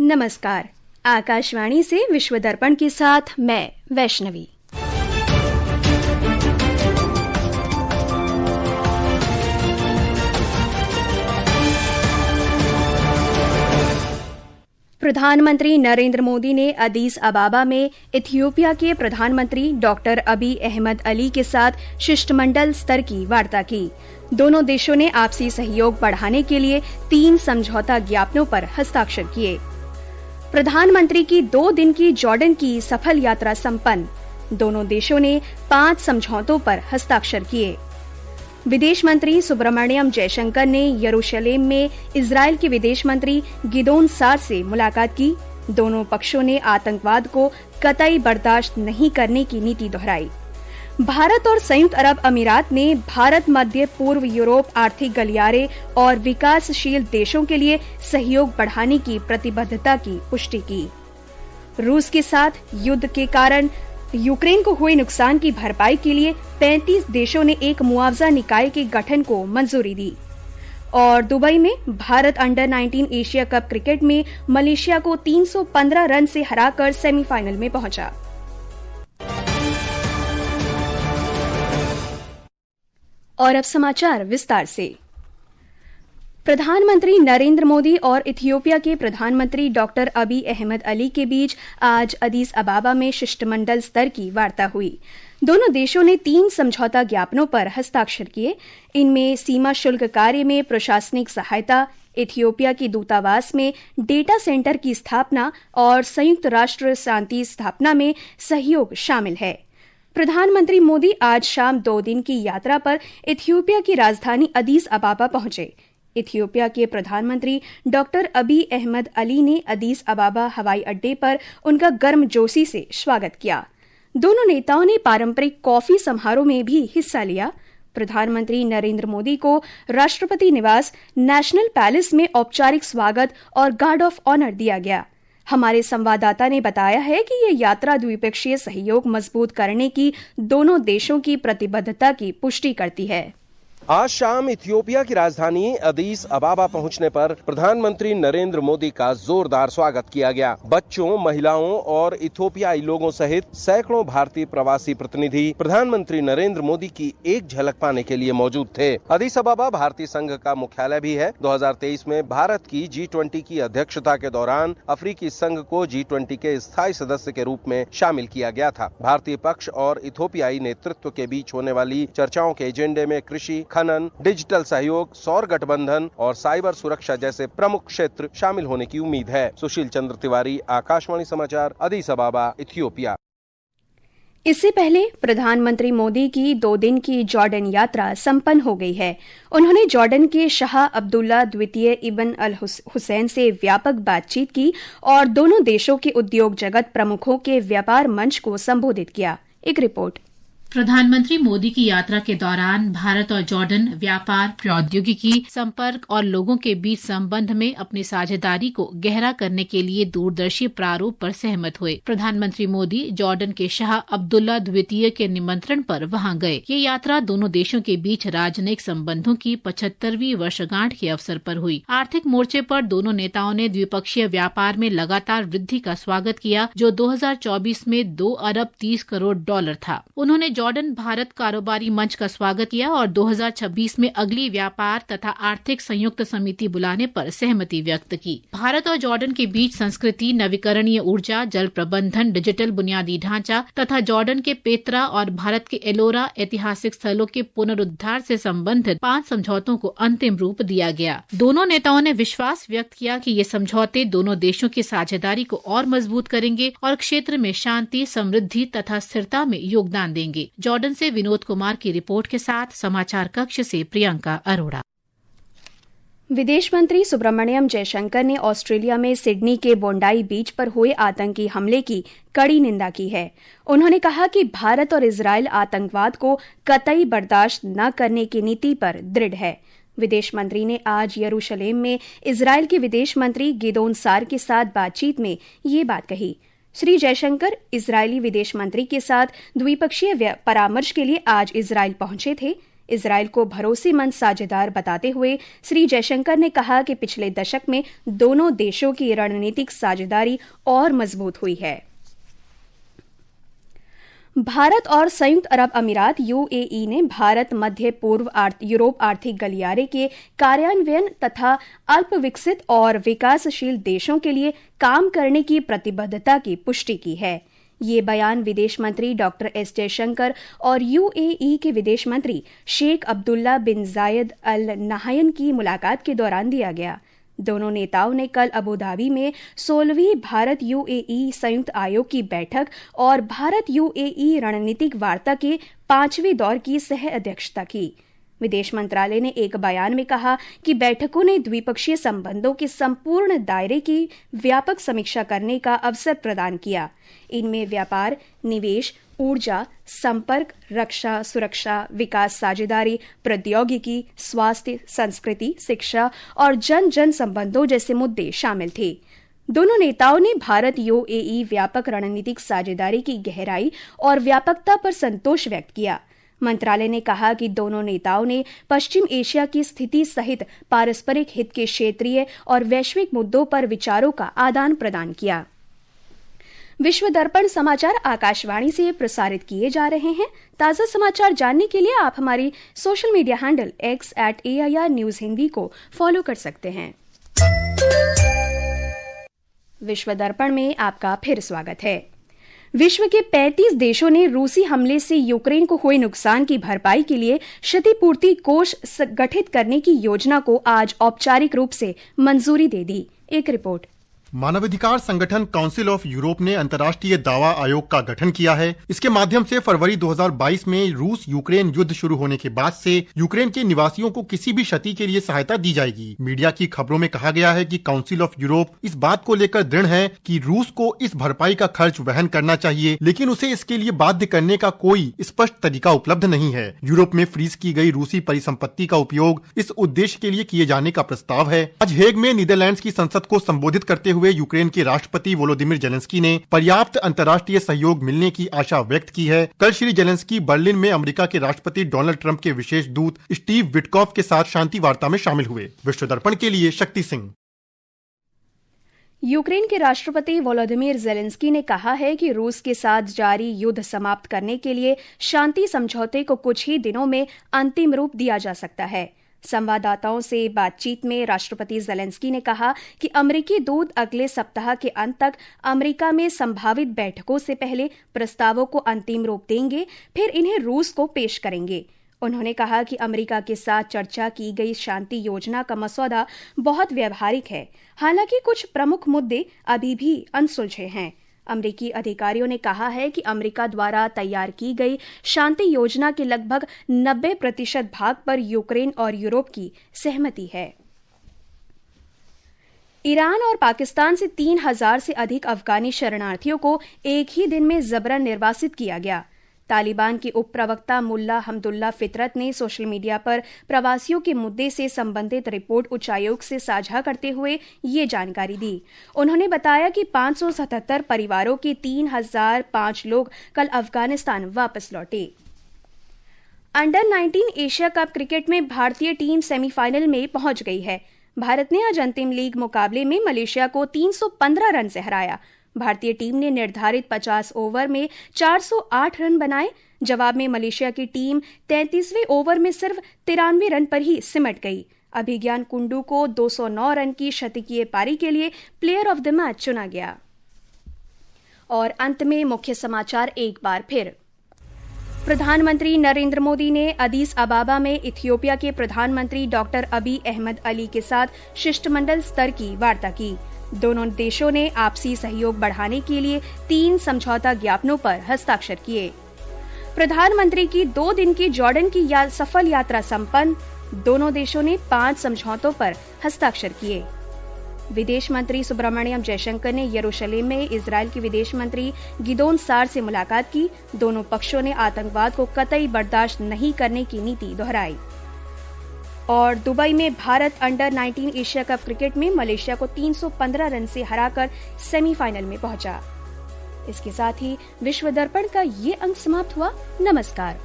नमस्कार। आकाशवाणी से विश्व दर्पण के साथ मैं वैष्णवी। प्रधानमंत्री नरेंद्र मोदी ने अदीस अबाबा में इथियोपिया के प्रधानमंत्री डॉक्टर अबी अहमद अली के साथ शिष्टमंडल स्तर की वार्ता की। दोनों देशों ने आपसी सहयोग बढ़ाने के लिए 3 समझौता ज्ञापनों पर हस्ताक्षर किए। प्रधानमंत्री की 2 दिन की जॉर्डन की सफल यात्रा संपन्न। दोनों देशों ने 5 समझौतों पर हस्ताक्षर किए। विदेश मंत्री सुब्रमण्यम जयशंकर ने यरूशलेम में इजरायल के विदेश मंत्री गिदोन सार से मुलाकात की। दोनों पक्षों ने आतंकवाद को कतई बर्दाश्त नहीं करने की नीति दोहराई। भारत और संयुक्त अरब अमीरात ने भारत मध्य पूर्व यूरोप आर्थिक गलियारे और विकासशील देशों के लिए सहयोग बढ़ाने की प्रतिबद्धता की पुष्टि की। रूस के साथ युद्ध के कारण यूक्रेन को हुए नुकसान की भरपाई के लिए 35 देशों ने एक मुआवजा निकाय के गठन को मंजूरी दी। और दुबई में Bharat under 19 Asia cup cricket में मलेशिया को 315 रन से हराकर सेमीफाइनल में पहुंचा। और अब समाचार विस्तार से। प्रधानमंत्री नरेंद्र मोदी और इथियोपिया के प्रधानमंत्री डॉक्टर अबी अहमद अली के बीच आज अदीस अबाबा में शिष्टमंडल स्तर की वार्ता हुई। दोनों देशों ने 3 समझौता ज्ञापनों पर हस्ताक्षर किए। इनमें सीमा शुल्क कार्य में प्रशासनिक सहायता, इथियोपिया के दूतावास में डेटा सेंटर की स्थापना और संयुक्त राष्ट्र शांति स्थापना में सहयोग शामिल है। प्रधानमंत्री मोदी आज शाम 2 दिन की यात्रा पर इथियोपिया की राजधानी अदीस अबाबा पहुंचे। इथियोपिया के प्रधानमंत्री डॉक्टर अबी अहमद अली ने अदीस अबाबा हवाई अड्डे पर उनका गर्मजोशी से स्वागत किया। दोनों नेताओं ने पारंपरिक कॉफी समारोह में भी हिस्सा लिया। प्रधानमंत्री नरेंद्र मोदी को राष्ट्रपति निवास नेशनल पैलेस में औपचारिक स्वागत और गार्ड ऑफ ऑनर दिया गया। हमारे संवाददाता ने बताया है कि ये यात्रा द्विपक्षीय सहयोग मजबूत करने की दोनों देशों की प्रतिबद्धता की पुष्टि करती है। आज शाम इथियोपिया की राजधानी अदीस अबाबा पहुंचने पर प्रधानमंत्री नरेंद्र मोदी का जोरदार स्वागत किया गया। बच्चों, महिलाओं और इथियोपियाई लोगों सहित सैकड़ों भारतीय प्रवासी प्रतिनिधि प्रधानमंत्री नरेंद्र मोदी की एक झलक पाने के लिए मौजूद थे। अदीस अबाबा भारतीय संघ का मुख्यालय भी है। 2023 में भारत की G20 की अध्यक्षता के दौरान अफ्रीकी संघ को G20 के स्थायी सदस्य के रूप में शामिल किया गया था। भारतीय पक्ष और इथियोपियाई नेतृत्व के बीच होने वाली चर्चाओं के एजेंडे में कृषि, खनन, डिजिटल सहयोग, सौर गठबंधन और साइबर सुरक्षा जैसे प्रमुख क्षेत्र शामिल होने की उम्मीद है। सुशील चंद्र तिवारी, आकाशवाणी समाचार, अदीस अबाबा, इथियोपिया। इससे पहले प्रधानमंत्री मोदी की 2 दिन की जॉर्डन यात्रा संपन्न हो गई है। उन्होंने जॉर्डन के शाह अब्दुल्ला द्वितीय इब्न अल हुसैन से व्यापक बातचीत की और दोनों देशों के उद्योग जगत प्रमुखों के व्यापार मंच को संबोधित किया। एक रिपोर्ट। प्रधानमंत्री मोदी की यात्रा के दौरान भारत और जॉर्डन व्यापार, प्रौद्योगिकी, संपर्क और लोगों के बीच संबंध में अपनी साझेदारी को गहरा करने के लिए दूरदर्शी प्रारूप पर सहमत हुए। प्रधानमंत्री मोदी जॉर्डन के शाह अब्दुल्ला द्वितीय के निमंत्रण पर वहां गए। ये यात्रा दोनों देशों के बीच राजनयिक संबंधों की 75वीं वर्षगांठ के अवसर पर हुई। आर्थिक मोर्चे पर दोनों नेताओं ने द्विपक्षीय व्यापार में लगातार वृद्धि का स्वागत किया, जो 2024 में $2 अरब 30 करोड़ था। उन्होंने जॉर्डन भारत कारोबारी मंच का स्वागत किया और 2026 में अगली व्यापार तथा आर्थिक संयुक्त समिति बुलाने पर सहमति व्यक्त की। भारत और जॉर्डन के बीच संस्कृति, नवीकरणीय ऊर्जा, जल प्रबंधन, डिजिटल बुनियादी ढांचा तथा जॉर्डन के पेत्रा और भारत के एलोरा ऐतिहासिक स्थलों के पुनरुद्धार से संबंधित 5 समझौतों को अंतिम रूप दिया गया। दोनों नेताओं ने विश्वास व्यक्त किया कि ये समझौते दोनों देशों की साझेदारी को और मजबूत करेंगे और क्षेत्र में शांति, समृद्धि तथा स्थिरता में योगदान देंगे। जॉर्डन से विनोद कुमार की रिपोर्ट के साथ समाचार कक्ष से प्रियंका अरोड़ा। विदेश मंत्री सुब्रमण्यम जयशंकर ने ऑस्ट्रेलिया में सिडनी के बोंडाई बीच पर हुए आतंकी हमले की कड़ी निंदा की है। उन्होंने कहा कि भारत और इजरायल आतंकवाद को कतई बर्दाश्त न करने की नीति पर दृढ़ है। विदेश मंत्री ने आज यरूशलेम में इजरायल के विदेश मंत्री गिदोन सार के साथ बातचीत में ये बात कही। श्री जयशंकर इजरायली विदेश मंत्री के साथ द्विपक्षीय परामर्श के लिए आज इजरायल पहुंचे थे। इजरायल को भरोसेमंद साझेदार बताते हुए श्री जयशंकर ने कहा कि पिछले दशक में दोनों देशों की रणनीतिक साझेदारी और मजबूत हुई है। भारत और संयुक्त अरब अमीरात यूएई ने भारत मध्य पूर्व यूरोप आर्थिक गलियारे के कार्यान्वयन तथा अल्प विकसित और विकासशील देशों के लिए काम करने की प्रतिबद्धता की पुष्टि की है। ये बयान विदेश मंत्री डॉक्टर एस जयशंकर और यूएई के विदेश मंत्री शेख अब्दुल्ला बिन जायद अल नहायन की मुलाकात के दौरान दिया गया। दोनों नेताओं ने कल अबू धाबी में 16वीं भारत यूएई संयुक्त आयोग की बैठक और भारत यूएई रणनीतिक वार्ता के 5वें दौर की सह अध्यक्षता की। विदेश मंत्रालय ने एक बयान में कहा कि बैठकों ने द्विपक्षीय संबंधों के संपूर्ण दायरे की व्यापक समीक्षा करने का अवसर प्रदान किया। इनमें व्यापार, निवेश, ऊर्जा, संपर्क, रक्षा, सुरक्षा, विकास साझेदारी, प्रौद्योगिकी, स्वास्थ्य, संस्कृति, शिक्षा और जन जन संबंधों जैसे मुद्दे शामिल थे। दोनों नेताओं ने भारत यूएई व्यापक रणनीतिक साझेदारी की गहराई और व्यापकता पर संतोष व्यक्त किया। मंत्रालय ने कहा कि दोनों नेताओं ने पश्चिम एशिया की स्थिति सहित पारस्परिक हित के क्षेत्रीय और वैश्विक मुद्दों पर विचारों का आदान प्रदान किया। विश्व दर्पण समाचार आकाशवाणी से प्रसारित किए जा रहे हैं। ताज़ा समाचार जानने के लिए आप हमारी social media handle x@AIR News Hindi को फॉलो कर सकते हैं। विश्व दर्पण में आपका फिर स्वागत है। विश्व के 35 देशों ने रूसी हमले से यूक्रेन को हुए नुकसान की भरपाई के लिए क्षतिपूर्ति कोष गठित करने की योजना को आज औपचारिक रूप से मंजूरी दे दी। एक रिपोर्ट। मानवाधिकार संगठन काउंसिल ऑफ यूरोप ने अंतर्राष्ट्रीय दावा आयोग का गठन किया है। इसके माध्यम से फरवरी 2022 में रूस यूक्रेन युद्ध शुरू होने के बाद से यूक्रेन के निवासियों को किसी भी क्षति के लिए सहायता दी जाएगी। मीडिया की खबरों में कहा गया है कि काउंसिल ऑफ यूरोप इस बात को लेकर दृढ़ है कि रूस को इस भरपाई का खर्च वहन करना चाहिए, लेकिन उसे इसके लिए बाध्य करने का कोई स्पष्ट तरीका उपलब्ध नहीं है। यूरोप में फ्रीज की गई रूसी परिसंपत्ति का उपयोग इस उद्देश्य के लिए किए जाने का प्रस्ताव है। आज हेग में नीदरलैंड्स की संसद को संबोधित करते हुए यूक्रेन के राष्ट्रपति वोलोदिमिर जेलेंस्की ने पर्याप्त अंतर्राष्ट्रीय सहयोग मिलने की आशा व्यक्त की है। कल श्री जेलेंस्की बर्लिन में अमेरिका के राष्ट्रपति डोनाल्ड ट्रंप के विशेष दूत स्टीव विटकॉफ के साथ शांति वार्ता में शामिल हुए। विश्व दर्पण के लिए शक्ति सिंह। यूक्रेन के राष्ट्रपति वोलोदिमिर जेलेंस्की ने कहा है कि रूस के साथ जारी युद्ध समाप्त करने के लिए शांति समझौते को कुछ ही दिनों में अंतिम रूप दिया जा सकता है। संवाददाताओं से बातचीत में राष्ट्रपति जेलेंस्की ने कहा कि अमेरिकी दूत अगले सप्ताह के अंत तक अमेरिका में संभावित बैठकों से पहले प्रस्तावों को अंतिम रूप देंगे, फिर इन्हें रूस को पेश करेंगे। उन्होंने कहा कि अमेरिका के साथ चर्चा की गई शांति योजना का मसौदा बहुत व्यावहारिक है, हालांकि कुछ प्रमुख मुद्दे अभी भी अनसुलझे हैं। अमेरिकी अधिकारियों ने कहा है कि अमेरिका द्वारा तैयार की गई शांति योजना के लगभग 90% भाग पर यूक्रेन और यूरोप की सहमति है। ईरान और पाकिस्तान से 3000 से अधिक अफगानी शरणार्थियों को एक ही दिन में जबरन निर्वासित किया गया। तालिबान के उप प्रवक्ता मुल्ला हमदुल्ला फितरत ने सोशल मीडिया पर प्रवासियों के मुद्दे से संबंधित रिपोर्ट उच्चायोग से साझा करते हुए ये जानकारी दी। उन्होंने बताया कि 577 परिवारों के 3005 लोग कल अफगानिस्तान वापस लौटे। अंडर 19 एशिया कप क्रिकेट में भारतीय टीम सेमीफाइनल में पहुंच गई है। भारत ने आज अंतिम लीग मुकाबले में मलेशिया को 315 रन से हराया। भारतीय टीम ने निर्धारित 50 ओवर में 408 रन बनाए। जवाब में मलेशिया की टीम 33वें ओवर में सिर्फ 93 रन पर ही सिमट गई। अभिज्ञान कुंडू को 209 रन की शतकीय पारी के लिए प्लेयर ऑफ द मैच चुना गया। और अंत में मुख्य समाचार एक बार फिर। प्रधानमंत्री नरेंद्र मोदी ने अदीस अबाबा में इथियोपिया के प्रधानमंत्री डॉक्टर अबी अहमद अली के साथ शिष्टमंडल स्तर की वार्ता की। दोनों देशों ने आपसी सहयोग बढ़ाने के लिए 3 समझौता ज्ञापनों पर हस्ताक्षर किए। प्रधानमंत्री की 2 दिन की जॉर्डन की सफल यात्रा संपन्न। दोनों देशों ने 5 समझौतों पर हस्ताक्षर किए। विदेश मंत्री सुब्रमण्यम जयशंकर ने यरूशलेम में इजरायल के विदेश मंत्री गिदोन सार से मुलाकात की। दोनों पक्षों ने आतंकवाद को कतई बर्दाश्त नहीं करने की नीति दोहराई। और दुबई में Bharat under 19 Asia cup cricket में मलेशिया को 315 रन से हराकर सेमीफाइनल में पहुंचा। इसके साथ ही विश्व दर्पण का ये अंक समाप्त हुआ। नमस्कार।